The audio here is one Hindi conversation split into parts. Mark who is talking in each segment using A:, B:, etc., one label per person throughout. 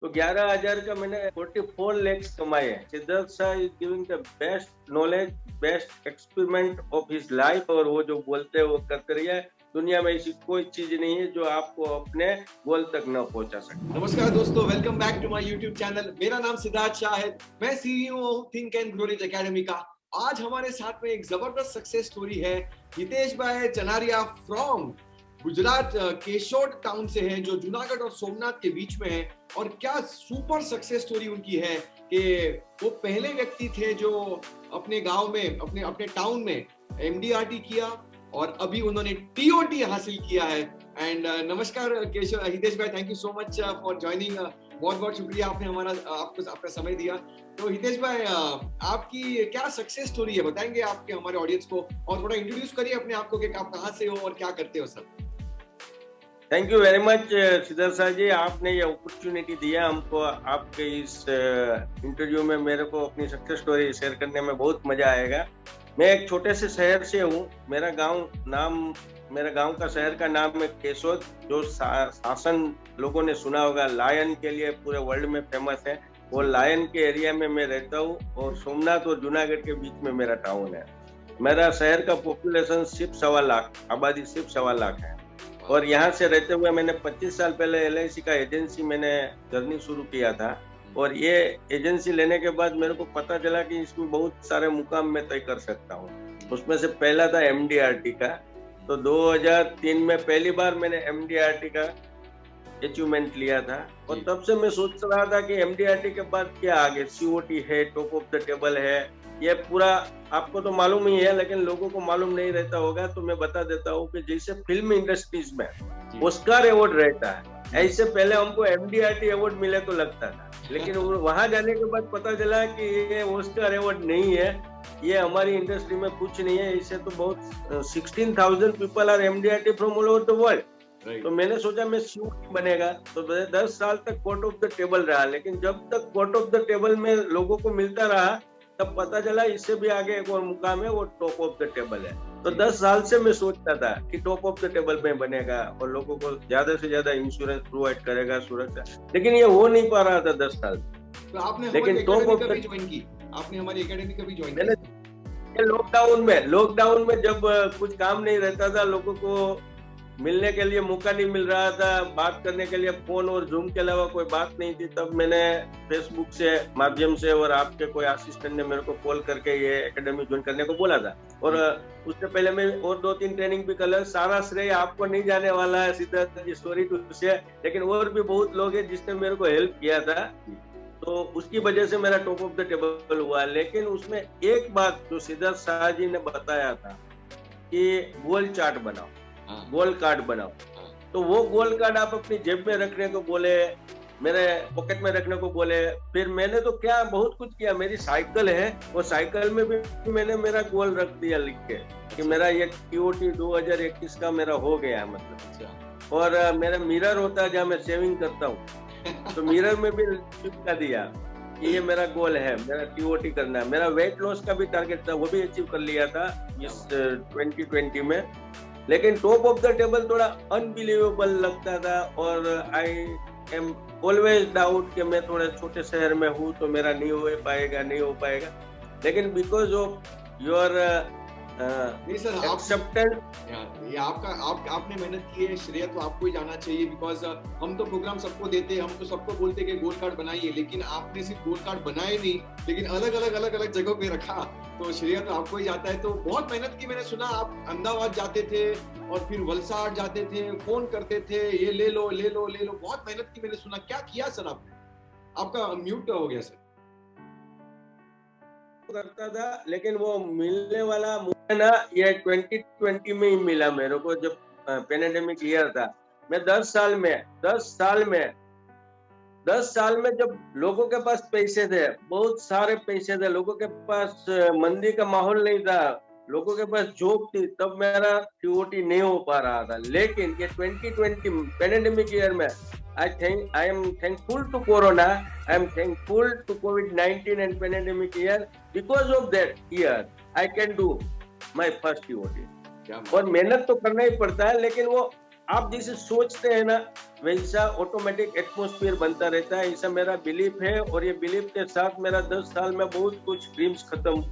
A: तो 11,000 का मैंने 44 लैक्स कमाए हैं। Siddharth Shah is giving the best knowledge, best experiment of his life, और वो जो बोलते हैं वो करते रहिए। दुनिया में ऐसी कोई चीज नहीं है जो आपको अपने गोल तक न पहुंचा सके।
B: नमस्कार दोस्तों, welcome back to my YouTube channel. मेरा नाम सिद्धार्थ शाह है। मैं सीईओ हूं think and grow rich academy का। आज हमारे साथ में एक जबरदस्त सक्सेस स्टोरी है। हितेश भाई चनारिया फ्रॉम गुजरात केशोद टाउन से है, जो जूनागढ़ और सोमनाथ के बीच में है। और क्या सुपर सक्सेस स्टोरी उनकी है कि वो पहले व्यक्ति थे जो अपने गांव में, अपने अपने टाउन में एमडीआरटी किया और अभी उन्होंने टीओटी हासिल किया है। एंड नमस्कार केशव, हितेश भाई, thank you so much for joining. बहुत बहुत शुक्रिया, आपने आपको आपका समय दिया। तो हितेश भाई, आपकी क्या सक्सेस स्टोरी है, बताएंगे आपके हमारे ऑडियंस को, और थोड़ा इंट्रोड्यूस करिए अपने आप को कि आप कहाँ से हो और क्या करते हो sir.
A: Thank you very much Siddharth Shah ji, आपने ये अपॉर्चुनिटी दिया हमको। आपके इस इंटरव्यू में मेरे को अपनी सक्सेस स्टोरी शेयर करने में बहुत मजा आएगा। मैं एक छोटे से शहर से हूँ। मेरा गांव का शहर का नाम है केशोद, जो शासन लोगों ने सुना होगा, लायन के लिए पूरे वर्ल्ड में फेमस है। वो लायन के एरिया में मैं रहता हूँ, और सोमनाथ और जूनागढ़ के बीच में मेरा टाउन है। मेरा शहर का पॉपुलेशन सिर्फ 1.25 लाख, आबादी सिर्फ 1.25 लाख है। और यहाँ से रहते हुए मैंने 25 साल पहले LIC का एजेंसी मैंने जर्नी शुरू किया था। और ये एजेंसी लेने के बाद मेरे को पता चला कि इसमें बहुत सारे मुकाम मैं तय कर सकता हूँ। उसमें से पहला था MDRT का। तो 2003 में पहली बार मैंने MDRT का अचीवमेंट लिया था। और तब से मैं सोच रहा था कि MDRT के बाद क्या आगे, COT है, टॉप ऑफ द टेबल है, ये पूरा आपको तो मालूम ही है, लेकिन लोगों को मालूम नहीं रहता होगा। तो मैं बता देता हूँ कि जैसे फिल्म इंडस्ट्रीज में ऑस्कर अवार्ड रहता है, ऐसे पहले हमको MDRT अवार्ड मिले तो लगता था, लेकिन वहां जाने के बाद पता चला कि ये ऑस्कर अवार्ड नहीं है, ये हमारी इंडस्ट्री में कुछ नहीं है। इससे तो बहुत 16,000 people are MDRT from all over the world. तो मैंने सोचा मैं COT बनेगा। तो 10 साल तक कोर्ट ऑफ द टेबल रहा, लेकिन जब तक कोर्ट ऑफ द टेबल में लोगों को मिलता रहा, तब पता चला इससे भी आगे एक और मुकाम है, वो टॉप ऑफ द टेबल है। तो 10 साल से मैं सोचता था कि टॉप ऑफ द टेबल में बनेगा और लोगों को ज्यादा से ज्यादा इंश्योरेंस प्रोवाइड करेगा, सुरक्षा, लेकिन ये हो नहीं पा रहा था 10 साल।
B: तो आपने
A: लेकिन टॉप ऑफ द
B: ज्वाइन की, आपने हमारी एकेडमी कभी ज्वाइन
A: मैंने लॉकडाउन में जब कुछ काम नहीं रहता था, लोगों को मिलने के लिए मौका नहीं मिल रहा था, बात करने के लिए फोन और जूम के अलावा कोई बात नहीं थी, तब मैंने फेसबुक से माध्यम से और आपके कोई असिस्टेंट ने मेरे को कॉल करके ये एकेडमी ज्वाइन करने को बोला था। और उससे पहले मैं और 2-3 ट्रेनिंग भी कर, सारा श्रेय आपको नहीं जाने वाला है सिद्धार्थ जी, स्टोरी टू से, लेकिन और भी बहुत लोग हैं जिसने मेरे को हेल्प किया था। तो उसकी वजह से मेरा टॉप ऑफ द टेबल हुआ। लेकिन उसमें एक बात जो सिद्धार्थ शाह जी ने बताया था कि गोल चार्ट बनाओ, गोल कार्ड बनाओ। तो वो गोल कार्ड आप अपनी जेब में रखने को बोले, मेरे पॉकेट में रखने को बोले। फिर मैंने तो क्या बहुत कुछ किया। मेरी साइकिल है, वो साइकिल में भी मैंने मेरा गोल रख दिया लिख के कि मेरा ये TOT 2021 का मेरा हो गया है, मतलब। और मेरा मिरर होता है जहाँ मैं सेविंग करता हूँ, तो मिरर में भी चिपका दिया कि ये मेरा गोल है, मेरा TOT करना है। मेरा वेट लॉस का भी टारगेट था, वो भी अचीव कर लिया था इस 2020 में। लेकिन टॉप ऑफ द टेबल थोड़ा अनबिलीवेबल लगता था, और आई एम ऑलवेज डाउट कि मैं थोड़े छोटे शहर में हूँ तो मेरा नहीं हो पाएगा। लेकिन बिकॉज ऑफ योर एक्सेप्टेंस,
B: ये आपने मेहनत की है, श्रेय तो आपको ही जाना चाहिए। बिकॉज हम तो प्रोग्राम सबको देते हैं, हम तो सबको बोलते हैं कि गोल कार्ड बनाइए, लेकिन आपने सिर्फ गोल कार्ड बनाए नहीं, लेकिन अलग अलग जगहों पे रखा, तो श्रेय तो आपको ही जाता है। तो बहुत मेहनत की। मैंने सुना आप अहमदाबाद जाते थे और फिर वलसाड जाते थे, फोन करते थे, ये ले लो, बहुत मेहनत की मैंने सुना। क्या किया सर आपने? आपका म्यूट हो गया सर।
A: करता था, लेकिन वो मिलने वाला मुझे ना ये 2020 में ही मिला मेरे को, जब पेंडेमिक ईयर था। मैं 10 साल में जब लोगों के पास पैसे थे, बहुत सारे पैसे थे, लोगों के पास मंदी का माहौल नहीं था, लोगों के पास जॉब थी, तब मेरा TOT नहीं हो पा रहा था। लेकिन ये 2020 पेंडेमिक ईयर में I am thankful to Corona. I am thankful to COVID-19 and pandemic year. Because of that year, I can do my first TOT. और मेहनत तो करना ही पड़ता है, लेकिन वो आप जैसे सोचते हैं ना वैसा ऑटोमेटिक एटमॉस्फेयर बनता रहता है, ऐसा मेरा बिलीफ है। और ये बिलीफ के साथ मेरा 10 साल में बहुत कुछ ड्रीम्स खत्म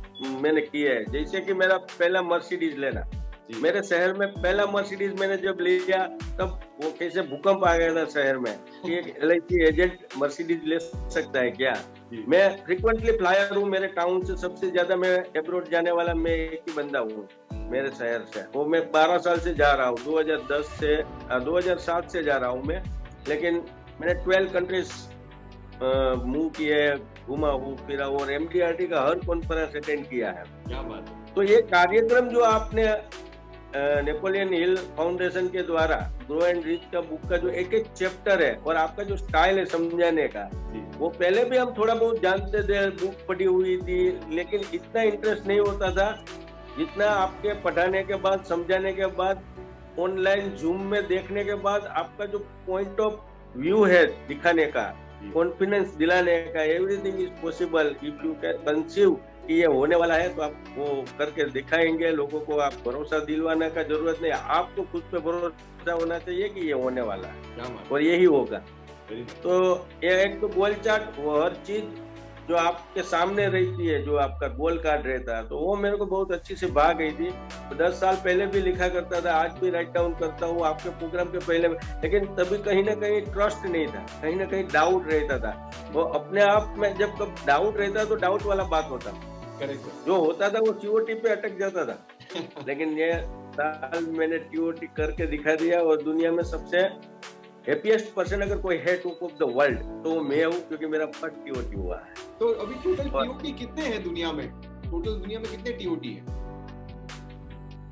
A: मैंने किए हैं। जैसे कि मेरा पहला मर्सिडीज लेना, मेरे शहर में पहला मर्सिडीज मैंने जब लिया तब वो कैसे भूकंप आ गया था शहर में कि एक LIC एजेंट मर्सिडीज ले सकता है क्या। मैं फ्रिक्वेंटली फ्लायर हूँ, मेरे टाउन से सबसे ज्यादा मैं एब्रोड जाने वाला मैं एक ही बंदा हूँ मेरे शहर से। वो मैं 12 साल से जा रहा हूँ, 2007 से जा रहा हूँ मैं। लेकिन मैंने 12 कंट्रीज मूव किए, घूमा हूँ फिरा और MDRT का हर कॉन्फ्रेंस अटेंड किया है।
B: क्या बात है।
A: तो ये कार्यक्रम जो आपने नेपोलियन हिल फाउंडेशन के द्वारा ग्रो एंड रीच का बुक का जो एक एक चैप्टर है और आपका जो स्टाइल है समझाने का, वो पहले भी हम थोड़ा बहुत जानते थे, बुक पढ़ी हुई थी, लेकिन इतना इंटरेस्ट नहीं होता था जितना आपके पढ़ाने के बाद, समझाने के बाद, ऑनलाइन जूम में देखने के बाद आपका जो पॉइंट ऑफ व्यू है दिखाने का, कॉन्फिडेंस दिलाने का, everything is possible if you can conceive कि ये होने वाला है तो आप वो करके दिखाएंगे लोगों को। आप भरोसा दिलवाने का जरूरत नहीं, आपको खुद पे भरोसा होना चाहिए कि ये होने वाला है और यही होगा। तो ये एक तो गोल चार्ट, वो हर चीज जो आपके सामने रहती है, जो आपका गोल कार्ड रहता है, तो वो मेरे को बहुत अच्छी से भाग गई थी। तो 10 साल पहले भी लिखा करता था, आज भी राइट डाउन करता हूँ आपके प्रोग्राम के पहले, लेकिन तभी कहीं ना कहीं ट्रस्ट नहीं था, कहीं ना कहीं डाउट रहता था। वो अपने आप में जब कब डाउट रहता तो डाउट वाला बात होता, जो होता था वो TOT पे अटक जाता था। लेकिन ये साल मैंने TOT करके दिखा दिया और दुनिया में सबसे हैप्पीएस्ट पर्सन अगर कोई है टॉप ऑफ द वर्ल्ड तो वो मैं हूँ, क्योंकि मेरा फर्स्ट TOT हुआ है।
B: तो अभी टोटल TOT कितने हैं दुनिया में? टोटल दुनिया में कितने TOT हैं?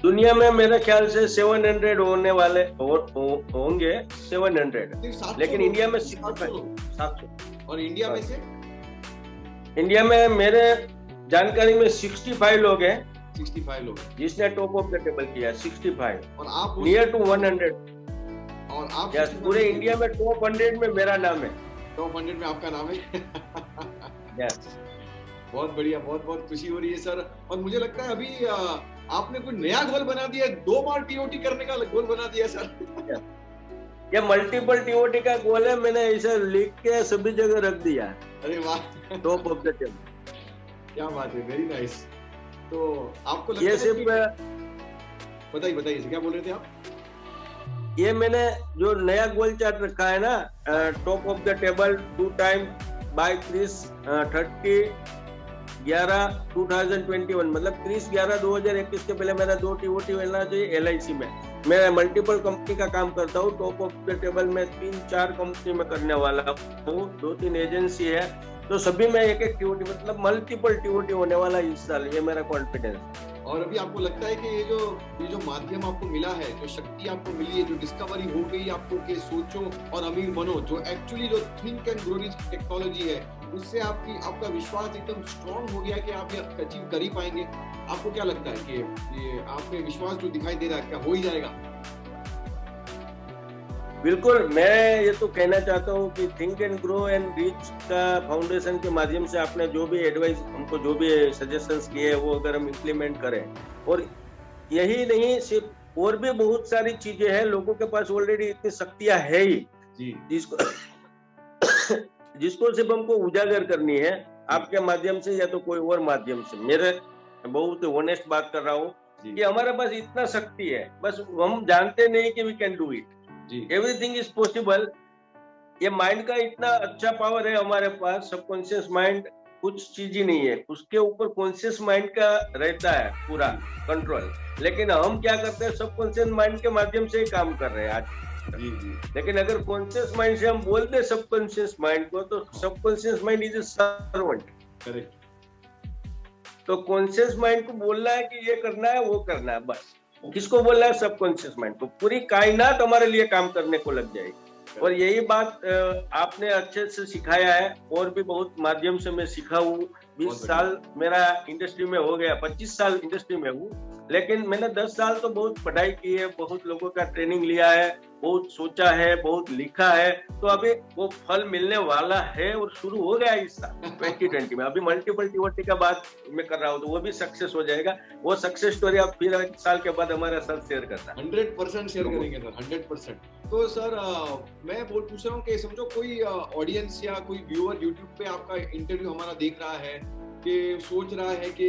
A: दुनिया में मेरे ख्याल से 700 होने वाले होंगे 700, लेकिन इंडिया में 700।
B: और इंडिया में से?
A: इंडिया में मेरे जानकारी में 65 लोग हैं।
B: 65 लोग
A: जिसने टॉप ऑफ द टेबल किया, 65
B: और आप
A: नियर टू 100।
B: और आप
A: पूरे इंडिया में टॉप 100 में मेरा नाम है।
B: टॉप 100 में आपका नाम है। बहुत बढ़िया, बहुत बहुत खुशी हो रही है सर। और मुझे लगता है अभी आपने कोई नया गोल बना दिया, 2 बार TOT करने का गोल बना दिया सर।
A: ये मल्टीपल TOT का गोल है, मैंने ऐसा लिख के सभी जगह रख दिया।
B: अरे वाह,
A: टॉप ऑफ द टेबल,
B: क्या बात है, वेरी नाइस। तो आपको लगता
A: ये सिर्फ
B: बताइए क्या बोल रहे थे आप?
A: ये मैंने जो नया गोल चार्ट रखा है ना, top of the table 2 time by 30/11/2021, मतलब 30/11/2021 के पहले मेरा 2 TOT मिलना चाहिए LIC में। मैं मल्टीपल कंपनी का काम करता हूँ, टॉप ऑफ द टेबल में 3-4 कंपनी में करने वाला हूँ, 2-3 एजेंसी है, तो सभी में एक एक TOT, मतलब मल्टीपल TOT होने वाला इस साल, ये मेरा कॉन्फिडेंस।
B: और अभी आपको लगता है कि ये जो माध्यम आपको मिला है, जो शक्ति आपको मिली है, जो डिस्कवरी हो गई आपको कि सोचो और अमीर बनो, जो एक्चुअली जो think and grow rich technology है, उससे आपका विश्वास एकदम स्ट्रांग हो गया कि आप ये अचीव कर ही पाएंगे। आपको क्या लगता है कि ये आप में विश्वास जो दिखाई दे रहा है, क्या हो ही जाएगा?
A: बिल्कुल, मैं ये तो कहना चाहता हूँ कि think and grow and reach का फाउंडेशन के माध्यम से आपने जो भी एडवाइस हमको, जो भी सजेशंस किए हैं, वो अगर हम इम्प्लीमेंट करें, और यही नहीं सिर्फ और भी बहुत सारी चीजें हैं, लोगों के पास ऑलरेडी इतनी शक्तियां है ही जिसको सिर्फ हमको उजागर करनी है आपके माध्यम से या तो कोई और माध्यम से। मेरे बहुत ऑनेस्ट बात कर रहा हूँ कि हमारे पास इतना शक्ति है, बस हम जानते नहीं कि we can do it. Everything is possible. ये माइंड का इतना अच्छा पावर है हमारे पास, सबकॉन्शियस माइंड कुछ चीज ही नहीं है, उसके ऊपर कॉन्शियस माइंड का रहता है पूरा कंट्रोल। लेकिन हम क्या करते हैं, सबकॉन्शियस माइंड के माध्यम से ही काम कर रहे हैं आज। लेकिन अगर कॉन्शियस माइंड से हम बोलते सबकॉन्शियस माइंड को, तो subconscious mind is a servant. Correct. तो कॉन्शियस माइंड को बोलना है कि ये करना है, वो करना है, बस। किसको बोलना है? सबकॉन्शियस माइंड को। पूरी कायनात हमारे लिए काम करने को लग जाएगी। और यही बात आपने अच्छे से सिखाया है, और भी बहुत माध्यम से मैं सीखा हूँ। 20 साल मेरा इंडस्ट्री में हो गया, 25 साल इंडस्ट्री में हूँ, लेकिन मैंने 10 साल तो बहुत पढ़ाई की है, बहुत लोगों का ट्रेनिंग लिया है, बहुत सोचा है, बहुत लिखा है, तो अभी वो फल मिलने वाला है और शुरू हो गया इस साल 2020 में। अभी मल्टीपल टीओटी का बात मैं कर रहा हूँ, तो वो भी सक्सेस हो जाएगा। वो सक्सेस स्टोरी आप फिर एक साल के बाद हमारे साथ शेयर करना।
B: 100% शेयर करेंगे सर, 100%। तो सर मैं पूछ रहा हूँ कि समझो कोई ऑडियंस या कोई व्यूअर यूट्यूब पे आपका इंटरव्यू हमारा देख रहा है, कि सोच रहा है कि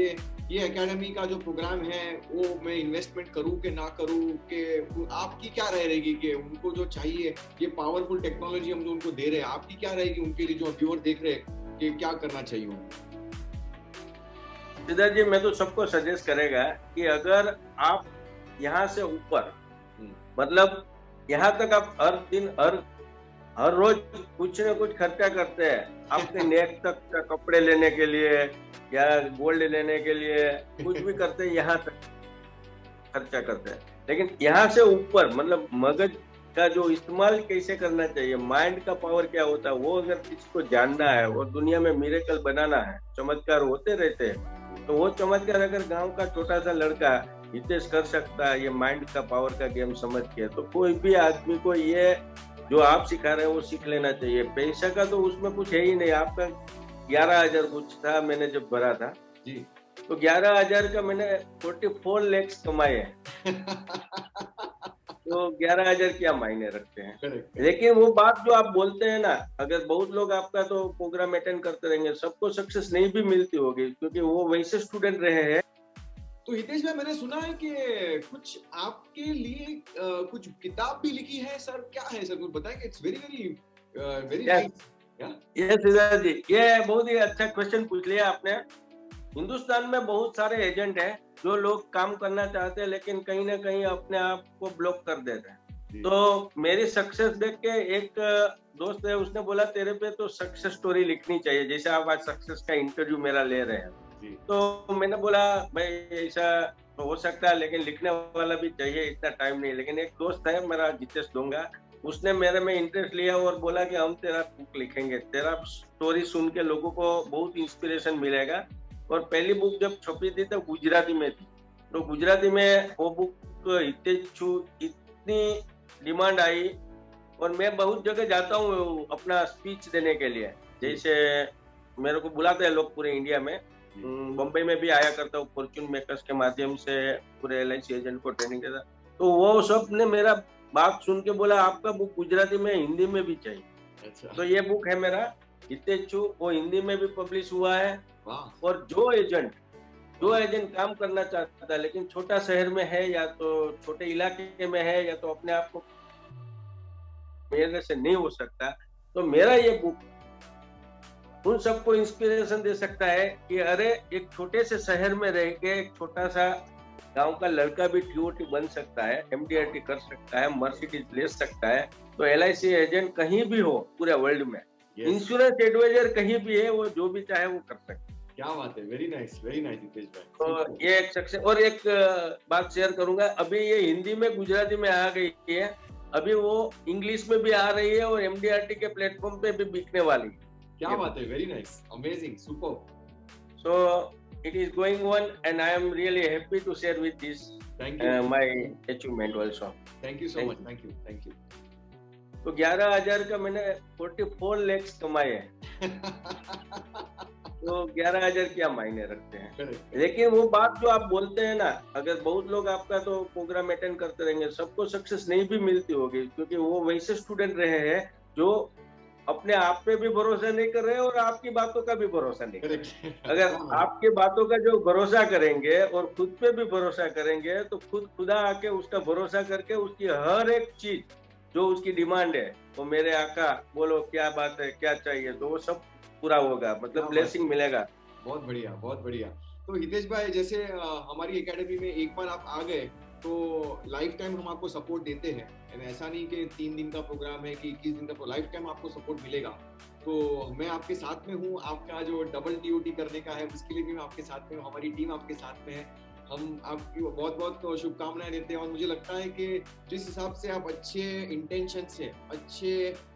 B: ये एकेडमी का जो प्रोग्राम है वो मैं इन्वेस्टमेंट करूं कि ना करूं, कि आपकी क्या राय रहेगी कि उनको जो चाहिए ये पावरफुल टेक्नोलॉजी हम जो उनको दे रहे हैं, आपकी क्या रहेगी उनके लिए जो व्यूअर देख रहे हैं कि क्या करना चाहिए उनको?
A: सिद्धार्थ जी, मैं तो सबको सजेस्ट करेगा कि अगर आप यहाँ से ऊपर, मतलब यहाँ तक आप हर दिन हर रोज कुछ न कुछ खर्चा करते हैं अपने नेक तक का कपड़े लेने के लिए या गोल्ड लेने के लिए, कुछ भी करते हैं यहाँ तक खर्चा करते हैं। लेकिन यहाँ से ऊपर मतलब मगज का जो इस्तेमाल कैसे करना चाहिए, माइंड का पावर क्या होता है, वो अगर किसी को जानना है और दुनिया में मिरेकल बनाना है, चमत्कार होते रहते हैं, तो वो चमत्कार अगर गांव का छोटा सा लड़का हितेश कर सकता है ये माइंड का पावर का गेम समझ के, तो कोई भी आदमी को ये जो आप सिखा रहे हैं वो सीख लेना चाहिए। पैसा का तो उसमें कुछ है ही नहीं। आपका 11,000 कुछ था, मैंने जब भरा था
B: जी,
A: तो 11,000 का मैंने 44 लाख कमाए हैं। तो 11,000 क्या मायने रखते हैं। लेकिन वो बात जो आप बोलते हैं ना, अगर बहुत लोग आपका तो प्रोग्राम अटेंड करते रहेंगे, सबको सक्सेस नहीं भी मिलती होगी क्योंकि वो वैसे स्टूडेंट रहे हैं।
B: तो हितेश भाई, मैंने सुना है कि कुछ आपके लिए कुछ किताब भी लिखी है सर, क्या है सर, कुछ बताएंगे? It's very very very nice.
A: ये सिद्धार्थ जी, ये बहुत ही अच्छा क्वेश्चन पूछ लिया आपने। हिंदुस्तान में बहुत सारे एजेंट हैं जो लोग काम करना चाहते हैं लेकिन कहीं ना कहीं अपने आप को ब्लॉक कर देते हैं। तो मेरी सक्सेस देख के एक दोस्त है, उसने बोला तेरे पे तो सक्सेस स्टोरी लिखनी चाहिए, जैसे आप आज सक्सेस का इंटरव्यू मेरा ले रहे हैं। तो मैंने बोला भाई ऐसा तो हो सकता है लेकिन लिखने वाला भी चाहिए, इतना टाइम नहीं। लेकिन एक दोस्त है मेरा, जितेश दूंगा, उसने मेरे में इंटरेस्ट लिया और बोला कि हम तेरा बुक लिखेंगे, तेरा स्टोरी सुन के लोगों को बहुत इंस्पिरेशन मिलेगा। और पहली बुक जब छपी थी तो गुजराती में थी, तो गुजराती में वो बुक इतनी डिमांड आई और मैं बहुत जगह जाता हूँ अपना स्पीच देने के लिए। जैसे मेरे को बुलाते हैं लोग पूरे इंडिया में, बम्बई में भी आया करता हूँ फॉर्च्यून मेकर्स के माध्यम से, पूरे LIC एजेंट को ट्रेनिंग देता। तो वो सब ने मेरा बात सुन के बोला आपका बुक गुजराती में हिंदी में भी चाहिए। अच्छा। तो ये बुक है मेरा हितेशु, वो हिंदी में भी पब्लिश हुआ है। और जो एजेंट काम करना चाहता है लेकिन छोटा शहर में है या तो छोटे इलाके में है या तो अपने आप को मेरे से नहीं हो सकता, तो मेरा ये बुक उन सबको इंस्पिरेशन दे सकता है कि अरे एक छोटे से शहर में रह के एक छोटा सा गांव का लड़का भी TOT बन सकता है, MDRT कर सकता है, मर्सिडीज ले सकता है। तो LIC एजेंट कहीं भी हो पूरे वर्ल्ड में, इंश्योरेंस एडवाइजर कहीं भी है, वो जो भी चाहे वो कर सकता है।
B: क्या बात है, वेरी नाइस हितेश भाई।
A: तो ये एक सक्सेस। और एक बात शेयर करूंगा, अभी ये हिंदी में गुजराती में आ गई है, अभी वो इंग्लिश में भी आ रही है और MDRT के प्लेटफॉर्म पे भी बिकने वाली है।
B: क्या बात है, very nice, amazing, super.
A: So it is going on and I am really happy to share with this my achievement also.
B: Thank you so much, thank you.
A: तो 11,000 का मैंने 44 लाख कमाए हैं। तो 11,000 क्या मायने रखते हैं। लेकिन वो बात जो आप बोलते हैं ना, अगर बहुत लोग आपका तो प्रोग्राम अटेंड करते रहेंगे, सबको सक्सेस नहीं भी मिलती होगी क्योंकि वो वैसे स्टूडेंट रहे हैं जो अपने आप पे भी भरोसा नहीं कर रहे और आपकी बातों का भी भरोसा नहीं कर रहे। अगर आपकी बातों का जो भरोसा करेंगे और खुद पे भी भरोसा करेंगे तो खुदा आके उसका भरोसा करके उसकी हर एक चीज जो उसकी डिमांड है, वो मेरे आका बोलो क्या बात है, क्या चाहिए, तो वो सब पूरा होगा, मतलब ब्लेसिंग मिलेगा।
B: बहुत बढ़िया, बहुत बढ़िया। तो हितेश भाई, जैसे हमारी एकेडमी में एक बार आप आ गए तो लाइफ टाइम हम आपको सपोर्ट देते हैं। ऐसा नहीं कि 3 दिन का प्रोग्राम है कि 21 दिन का, लाइफ टाइम आपको सपोर्ट मिलेगा। तो मैं आपके साथ में हूँ, आपका जो डबल TOT करने का है उसके लिए भी मैं आपके साथ में हूँ, हमारी टीम आपके साथ में है। हम आपकी बहुत बहुत शुभकामनाएं देते हैं और मुझे लगता है कि जिस हिसाब से आप अच्छे इंटेंशन से, अच्छे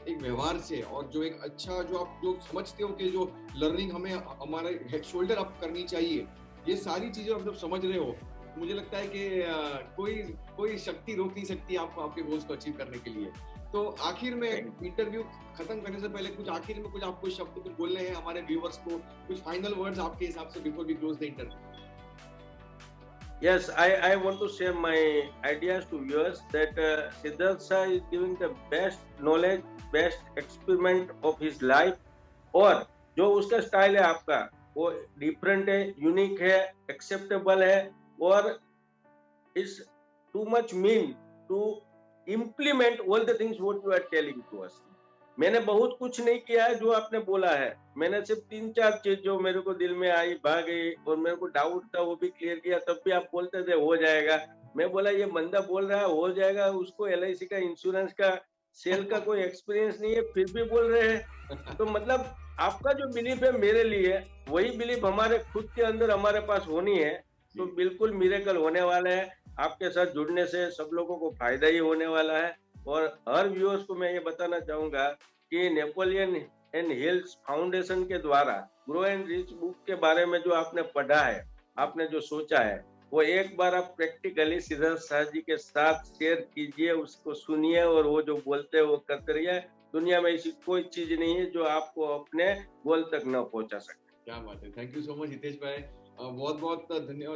B: एक व्यवहार से और जो एक अच्छा जो आप जो समझते हो कि जो लर्निंग हमें हमारे शोल्डर अप करनी चाहिए, ये सारी चीजें आप जब समझ रहे हो मुझे लगता है कि कोई कोई शक्ति रोक नहीं सकती आपको आपके गोल्स को अचीव करने के लिए। तो आखिर में इंटरव्यू खत्म करने से पहले कुछ आखिर में कुछ आपको शब्द कुछ बोलने हैं हमारे व्यूअर्स को, कुछ फाइनल वर्ड्स आपके हिसाब से before we close the interview.
A: Yes, I want to share my ideas to viewers that Siddharth Shah is giving the best knowledge, best experiment of his life. और जो उसका स्टाइल है आपका वो डिफरेंट है, यूनिक है, एक्सेप्टेबल है और it's too much mean to implement all the things what you are telling to us. मैंने बहुत कुछ नहीं किया है जो आपने बोला है, मैंने सिर्फ 3-4 चीज जो मेरे को दिल में आई भाग गई और मेरे को डाउट था वो भी क्लियर किया, तब भी आप बोलते थे हो जाएगा। मैं बोला ये बंदा बोल रहा है हो जाएगा, उसको LIC का इंश्योरेंस का सेल का कोई एक्सपीरियंस नहीं है फिर भी बोल रहे हैं। तो मतलब आपका जो बिलीफ है मेरे लिए वही बिलीफ हमारे खुद के अंदर हमारे पास होनी है। तो बिल्कुल मिरेकल होने वाला है, आपके साथ जुड़ने से सब लोगों को फायदा ही होने वाला है। और हर व्यूअर्स को मैं ये बताना चाहूंगा कि नेपोलियन एंड हिल्स फाउंडेशन के द्वारा ग्रो एंड रिच बुक के बारे में जो आपने पढ़ा है, आपने जो सोचा है, वो एक बार आप प्रैक्टिकली सिद्धार्थ शाह जी के साथ शेयर कीजिए, उसको सुनिए और वो जो बोलते हैं वो करते रहिए। दुनिया में ऐसी कोई चीज नहीं है जो आपको अपने गोल तक न पहुंचा सके।
B: क्या बात है, thank you so much Hitesh भाई, बहुत बहुत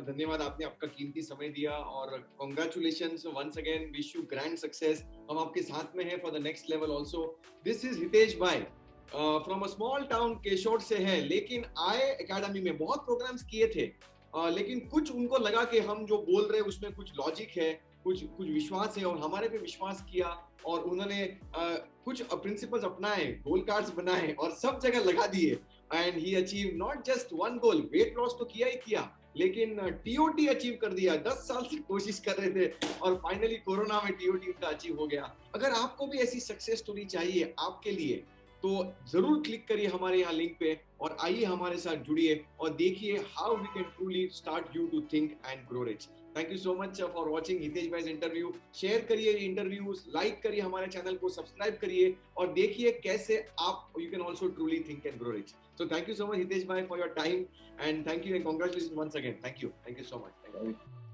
B: धन्यवाद, आपने आपका कीमती समय दिया और congratulations once again, wish you grand success. हम आपके साथ में हैं for the next level also. This is Hitesh bhai from a small town Keshor से है, लेकिन आए एकेडमी में बहुत प्रोग्राम्स किए थे, लेकिन कुछ उनको लगा कि हम जो बोल रहे हैं उसमें कुछ लॉजिक है, कुछ विश्वास है, और हमारे पे विश्वास किया और उन्होंने कुछ प्रिंसिपल्स अपनाए, गोल कार्ड्स बनाए और सब जगह लगा दिए। And he achieve not just one goal, weight loss तो किया ही किया, लेकिन TOT अचीव कर दिया। 10 साल से कोशिश कर रहे थे और फाइनली कोरोना में TOT उनका अचीव हो गया। अगर आपको भी ऐसी सक्सेस स्टोरी चाहिए आपके लिए तो जरूर क्लिक करिए हमारे यहाँ लिंक पे और आइए हमारे साथ जुड़िए और देखिए how we can truly start you to think and grow rich. Thank you so much for watching Hitesh भाई इंटरव्यू। शेयर करिए इंटरव्यूज, लाइक करिए हमारे चैनल को, सब्सक्राइब करिए और देखिए कैसे आप you can also truly think and grow rich. So thank you so much Hitesh bhai for your time and thank you and congratulations once again. Thank you so much. Thank you.